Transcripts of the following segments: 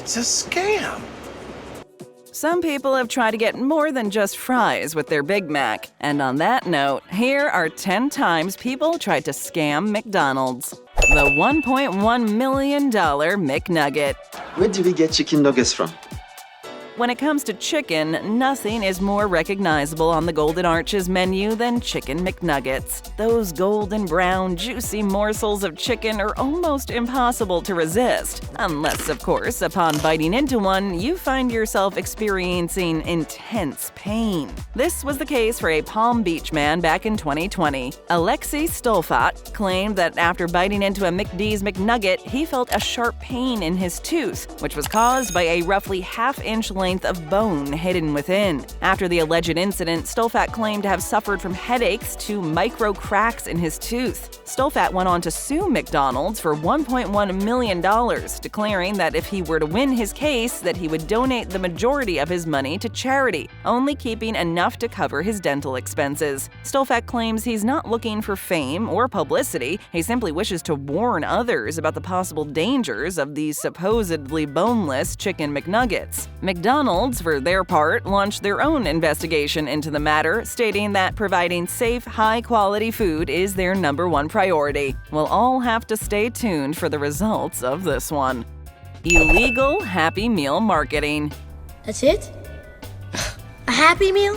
It's a scam. Some people have tried to get more than just fries with their Big Mac. And on that note, here are 10 times people tried to scam McDonald's. The $1.1 million McNugget. Where do we get chicken nuggets from? When it comes to chicken, nothing is more recognizable on the Golden Arches menu than Chicken McNuggets. Those golden brown, juicy morsels of chicken are almost impossible to resist. Unless, of course, upon biting into one, you find yourself experiencing intense pain. This was the case for a Palm Beach man back in 2020. Alexei Stolfat claimed that after biting into a McD's McNugget, he felt a sharp pain in his tooth, which was caused by a roughly half-inch length of bone hidden within. After the alleged incident, Stolfat claimed to have suffered from headaches to micro cracks in his tooth. Stolfat went on to sue McDonald's for $1.1 million, declaring that if he were to win his case, that he would donate the majority of his money to charity, only keeping enough to cover his dental expenses. Stolfat claims he's not looking for fame or publicity, he simply wishes to warn others about the possible dangers of these supposedly boneless chicken McNuggets. McDonald's, for their part, launched their own investigation into the matter, stating that providing safe, high-quality food is their #1 priority. We'll all have to stay tuned for the results of this one. Illegal Happy Meal marketing. That's it? A Happy Meal?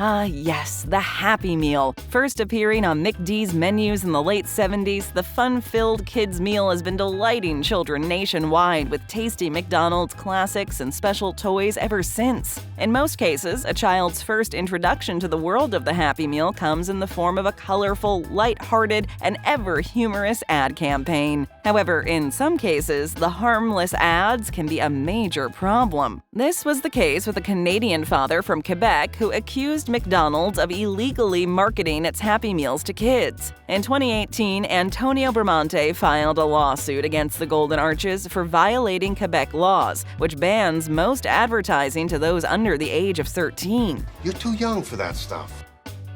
Ah, yes, the Happy Meal. First appearing on McD's menus in the late 70s, the fun-filled kids' meal has been delighting children nationwide with tasty McDonald's classics and special toys ever since. In most cases, a child's first introduction to the world of the Happy Meal comes in the form of a colorful, light-hearted, and ever-humorous ad campaign. However, in some cases, the harmless ads can be a major problem. This was the case with a Canadian father from Quebec who accused McDonald's of illegally marketing its Happy Meals to kids. In 2018, Antonio Bramante filed a lawsuit against the Golden Arches for violating Quebec laws, which bans most advertising to those under the age of 13. You're too young for that stuff.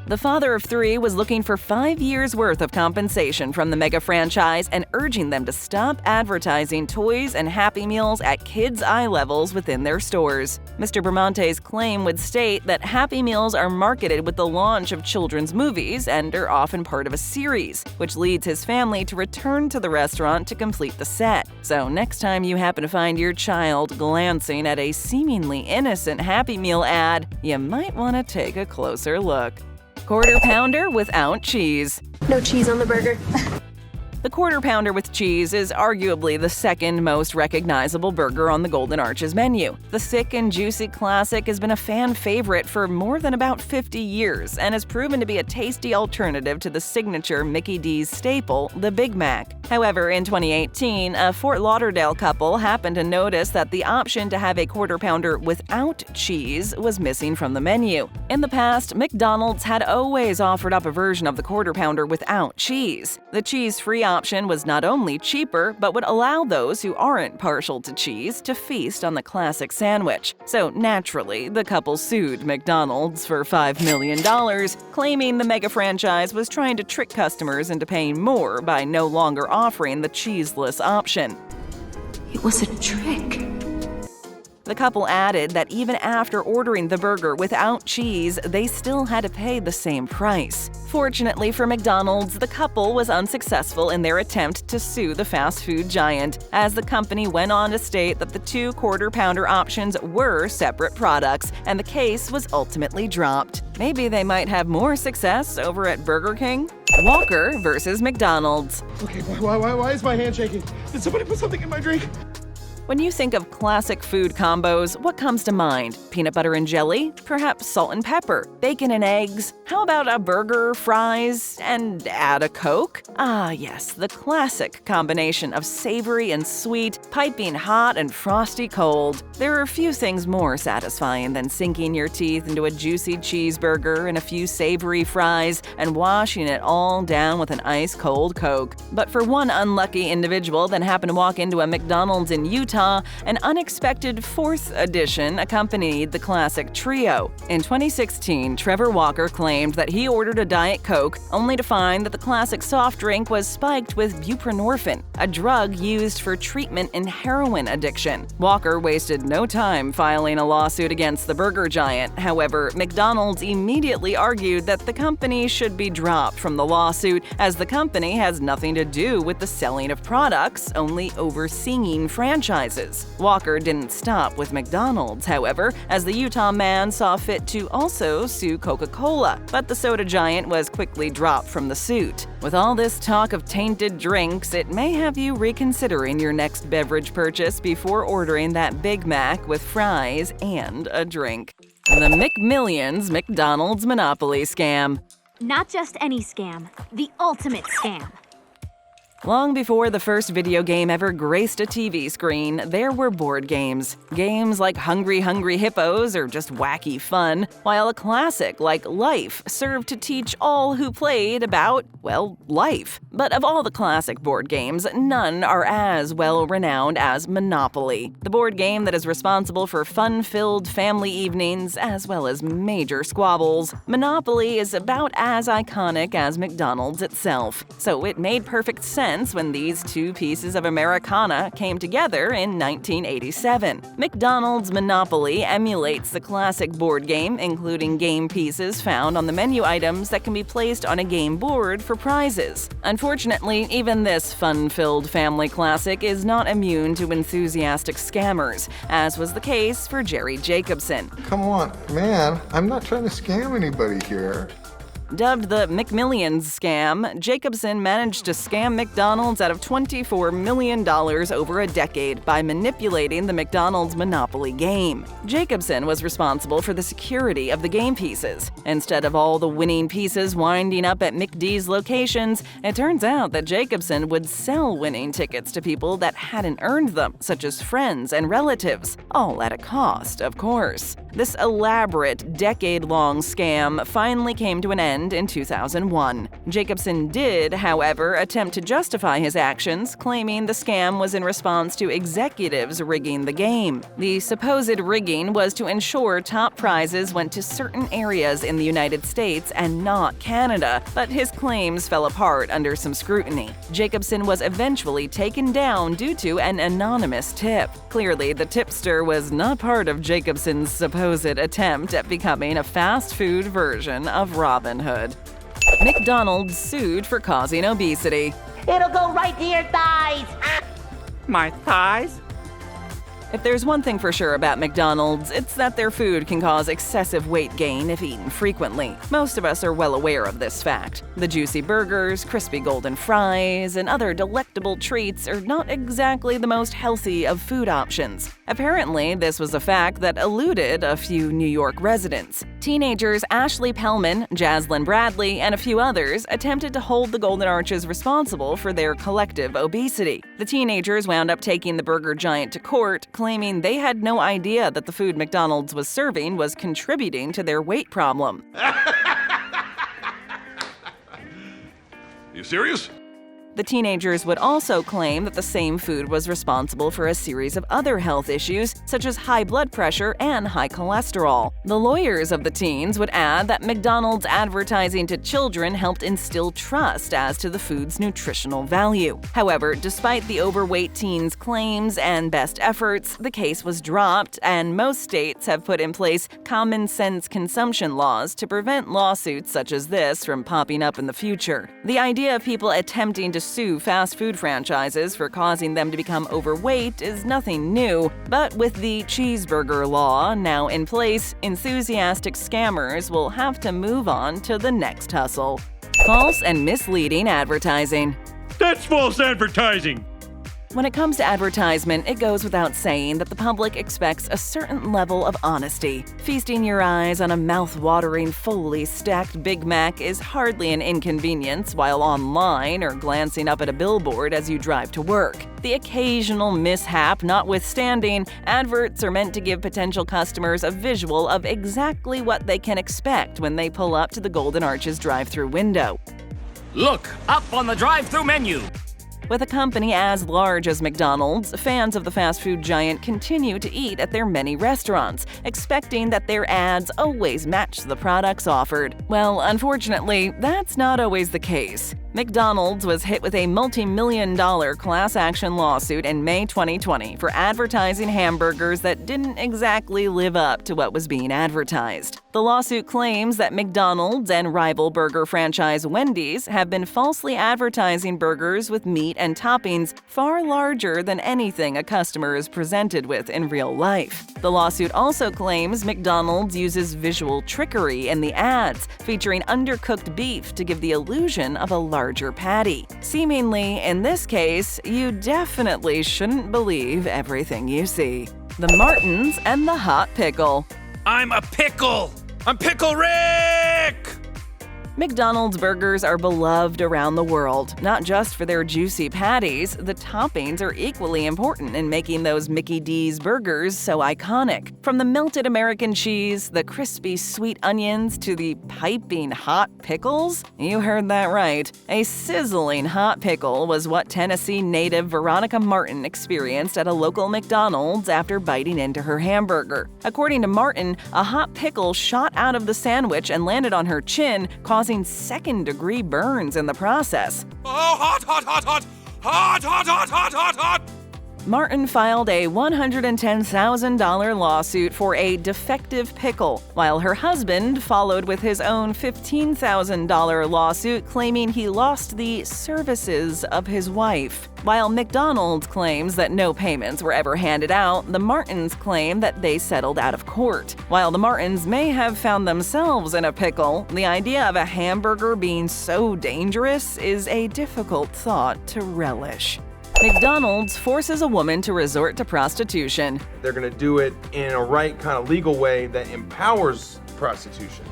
The father of 3 was looking for 5 years' worth of compensation from the mega franchise and urging them to stop advertising toys and Happy Meals at kids' eye levels within their stores. Mr. Bramante's claim would state that Happy Meals are marketed with the launch of children's movies and are often part of a series, which leads his family to return to the restaurant to complete the set. So next time you happen to find your child glancing at a seemingly innocent Happy Meal ad, you might want to take a closer look. Quarter Pounder without cheese. No cheese on the burger. The Quarter Pounder with cheese is arguably the second most recognizable burger on the Golden Arches menu. The thick and juicy classic has been a fan favorite for more than about 50 years and has proven to be a tasty alternative to the signature Mickey D's staple, the Big Mac. However, in 2018, a Fort Lauderdale couple happened to notice that the option to have a Quarter Pounder without cheese was missing from the menu. In the past, McDonald's had always offered up a version of the Quarter Pounder without cheese. The cheese-free option was not only cheaper, but would allow those who aren't partial to cheese to feast on the classic sandwich. So naturally, the couple sued McDonald's for $5 million, claiming the mega franchise was trying to trick customers into paying more by no longer offering the cheeseless option. It was a trick. The couple added that even after ordering the burger without cheese, they still had to pay the same price. Fortunately for McDonald's, the couple was unsuccessful in their attempt to sue the fast food giant, as the company went on to state that the 2 Quarter Pounder options were separate products, and the case was ultimately dropped. Maybe they might have more success over at Burger King? Walker versus McDonald's. Okay, why is my hand shaking? Did somebody put something in my drink? When you think of classic food combos, what comes to mind? Peanut butter and jelly? Perhaps salt and pepper? Bacon and eggs? How about a burger, fries, and add a Coke? Ah yes, the classic combination of savory and sweet, piping hot and frosty cold. There are few things more satisfying than sinking your teeth into a juicy cheeseburger and a few savory fries and washing it all down with an ice-cold Coke. But for one unlucky individual that happened to walk into a McDonald's in Utah Utah, an unexpected fourth edition accompanied the classic trio. In 2016, Trevor Walker claimed that he ordered a Diet Coke only to find that the classic soft drink was spiked with buprenorphine, a drug used for treatment in heroin addiction. Walker wasted no time filing a lawsuit against the burger giant. However, McDonald's immediately argued that the company should be dropped from the lawsuit, as the company has nothing to do with the selling of products, only overseeing franchises. Walker didn't stop with McDonald's, however, as the Utah man saw fit to also sue Coca-Cola, but the soda giant was quickly dropped from the suit. With all this talk of tainted drinks, it may have you reconsidering your next beverage purchase before ordering that Big Mac with fries and a drink. The McMillions McDonald's Monopoly Scam. Not just any scam, the ultimate scam. Long before the first video game ever graced a TV screen, there were board games. Games like Hungry Hungry Hippos are just wacky fun, while a classic like Life served to teach all who played about, well, life. But of all the classic board games, none are as well renowned as Monopoly, the board game that is responsible for fun-filled family evenings as well as major squabbles. Monopoly is about as iconic as McDonald's itself, so it made perfect sense when these two pieces of Americana came together in 1987. McDonald's Monopoly emulates the classic board game, including game pieces found on the menu items that can be placed on a game board for prizes. Unfortunately, even this fun-filled family classic is not immune to enthusiastic scammers, as was the case for Jerry Jacobson. Come on, man, I'm not trying to scam anybody here. Dubbed the McMillions scam, Jacobson managed to scam McDonald's out of $24 million over a decade by manipulating the McDonald's Monopoly game. Jacobson was responsible for the security of the game pieces. Instead of all the winning pieces winding up at McD's locations, it turns out that Jacobson would sell winning tickets to people that hadn't earned them, such as friends and relatives, all at a cost, of course. This elaborate, decade-long scam finally came to an end in 2001. Jacobson did, however, attempt to justify his actions, claiming the scam was in response to executives rigging the game. The supposed rigging was to ensure top prizes went to certain areas in the United States and not Canada, but his claims fell apart under some scrutiny. Jacobson was eventually taken down due to an anonymous tip. Clearly, the tipster was not part of Jacobson's supposed attempt at becoming a fast food version of Robin Hood. McDonald's sued for causing obesity. It'll go right to your thighs. My thighs? If there's one thing for sure about McDonald's, it's that their food can cause excessive weight gain if eaten frequently. Most of us are well aware of this fact. The juicy burgers, crispy golden fries, and other delectable treats are not exactly the most healthy of food options. Apparently, this was a fact that eluded a few New York residents. Teenagers Ashley Pellman, Jaslyn Bradley, and a few others attempted to hold the Golden Arches responsible for their collective obesity. The teenagers wound up taking the burger giant to court, claiming they had no idea that the food McDonald's was serving was contributing to their weight problem. You serious? The teenagers would also claim that the same food was responsible for a series of other health issues, such as high blood pressure and high cholesterol. The lawyers of the teens would add that McDonald's advertising to children helped instill trust as to the food's nutritional value. However, despite the overweight teens' claims and best efforts, the case was dropped, and most states have put in place common-sense consumption laws to prevent lawsuits such as this from popping up in the future. The idea of people attempting to sue fast food franchises for causing them to become overweight is nothing new, but with the cheeseburger law now in place, enthusiastic scammers will have to move on to the next hustle. False and misleading advertising. That's false advertising! When it comes to advertisement, it goes without saying that the public expects a certain level of honesty. Feasting your eyes on a mouth-watering, fully stacked Big Mac is hardly an inconvenience while online or glancing up at a billboard as you drive to work. The occasional mishap notwithstanding, adverts are meant to give potential customers a visual of exactly what they can expect when they pull up to the Golden Arches drive-thru window. Look, up on the drive-thru menu! With a company as large as McDonald's, fans of the fast food giant continue to eat at their many restaurants, expecting that their ads always match the products offered. Well, unfortunately, that's not always the case. McDonald's was hit with a multi-million-dollar class action lawsuit in May 2020 for advertising hamburgers that didn't exactly live up to what was being advertised. The lawsuit claims that McDonald's and rival burger franchise Wendy's have been falsely advertising burgers with meat and toppings far larger than anything a customer is presented with in real life. The lawsuit also claims McDonald's uses visual trickery in the ads, featuring undercooked beef to give the illusion of a larger patty. Seemingly, in this case, you definitely shouldn't believe everything you see. The Martins and the Hot Pickle. I'm a pickle! I'm Pickle Rick! McDonald's burgers are beloved around the world, not just for their juicy patties. The toppings are equally important in making those Mickey D's burgers so iconic. From the melted American cheese, the crispy sweet onions, to the piping hot pickles? You heard that right. A sizzling hot pickle was what Tennessee native Veronica Martin experienced at a local McDonald's after biting into her hamburger. According to Martin, a hot pickle shot out of the sandwich and landed on her chin, causing second-degree burns in the process. Oh, hot, hot, hot, hot! Hot, hot, hot, hot, hot, hot! Martin filed a $110,000 lawsuit for a defective pickle, while her husband followed with his own $15,000 lawsuit claiming he lost the services of his wife. While McDonald's claims that no payments were ever handed out, the Martins claim that they settled out of court. While the Martins may have found themselves in a pickle, the idea of a hamburger being so dangerous is a difficult thought to relish. McDonald's forces a woman to resort to prostitution. They're gonna do it in a right kind of legal way that empowers prostitution.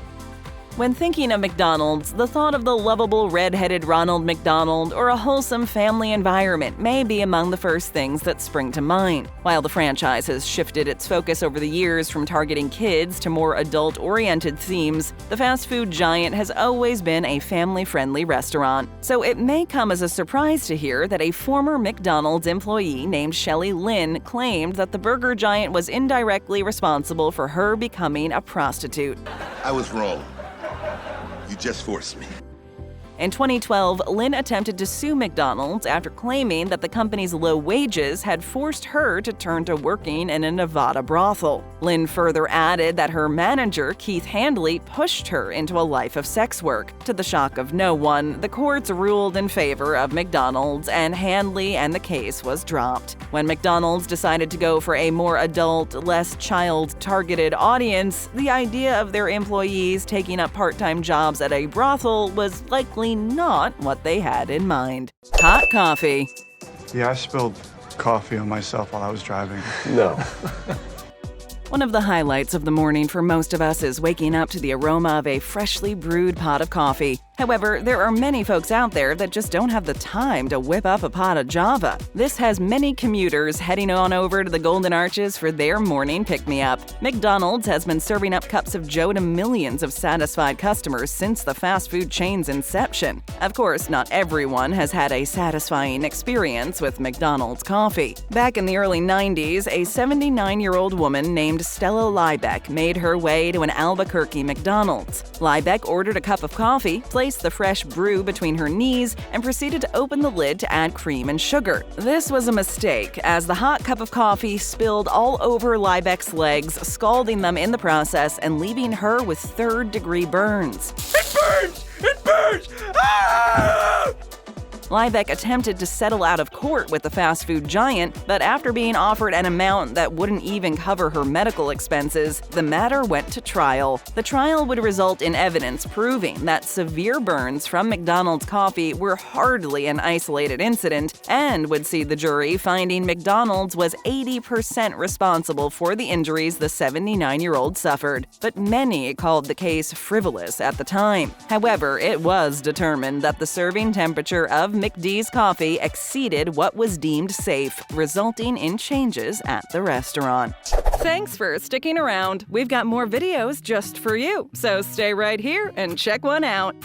When thinking of McDonald's, the thought of the lovable red-headed Ronald McDonald or a wholesome family environment may be among the first things that spring to mind. While the franchise has shifted its focus over the years from targeting kids to more adult-oriented themes, the fast food giant has always been a family-friendly restaurant. So it may come as a surprise to hear that a former McDonald's employee named Shelley Lynn claimed that the burger giant was indirectly responsible for her becoming a prostitute. I was wrong. You just forced me. In 2012, Lynn attempted to sue McDonald's after claiming that the company's low wages had forced her to turn to working in a Nevada brothel. Lynn further added that her manager, Keith Handley, pushed her into a life of sex work. To the shock of no one, the courts ruled in favor of McDonald's, and Handley and the case was dropped. When McDonald's decided to go for a more adult, less child-targeted audience, the idea of their employees taking up part-time jobs at a brothel was likely not what they had in mind. Hot coffee. Yeah, I spilled coffee on myself while I was driving. No. One of the highlights of the morning for most of us is waking up to the aroma of a freshly brewed pot of coffee. However, there are many folks out there that just don't have the time to whip up a pot of Java. This has many commuters heading on over to the Golden Arches for their morning pick-me-up. McDonald's has been serving up cups of Joe to millions of satisfied customers since the fast food chain's inception. Of course, not everyone has had a satisfying experience with McDonald's coffee. Back in the early 90s, a 79-year-old woman named Stella Liebeck made her way to an Albuquerque McDonald's. Liebeck ordered a cup of coffee, placed the fresh brew between her knees, and proceeded to open the lid to add cream and sugar. This was a mistake, as the hot cup of coffee spilled all over Liebeck's legs, scalding them in the process and leaving her with third-degree burns. It burns! It burns! Ah! Liebeck attempted to settle out of court with the fast food giant, but after being offered an amount that wouldn't even cover her medical expenses, the matter went to trial. The trial would result in evidence proving that severe burns from McDonald's coffee were hardly an isolated incident, and would see the jury finding McDonald's was 80% responsible for the injuries the 79-year-old suffered. But many called the case frivolous at the time. However, it was determined that the serving temperature of McD's coffee exceeded what was deemed safe, resulting in changes at the restaurant. Thanks for sticking around. We've got more videos just for you, so stay right here and check one out.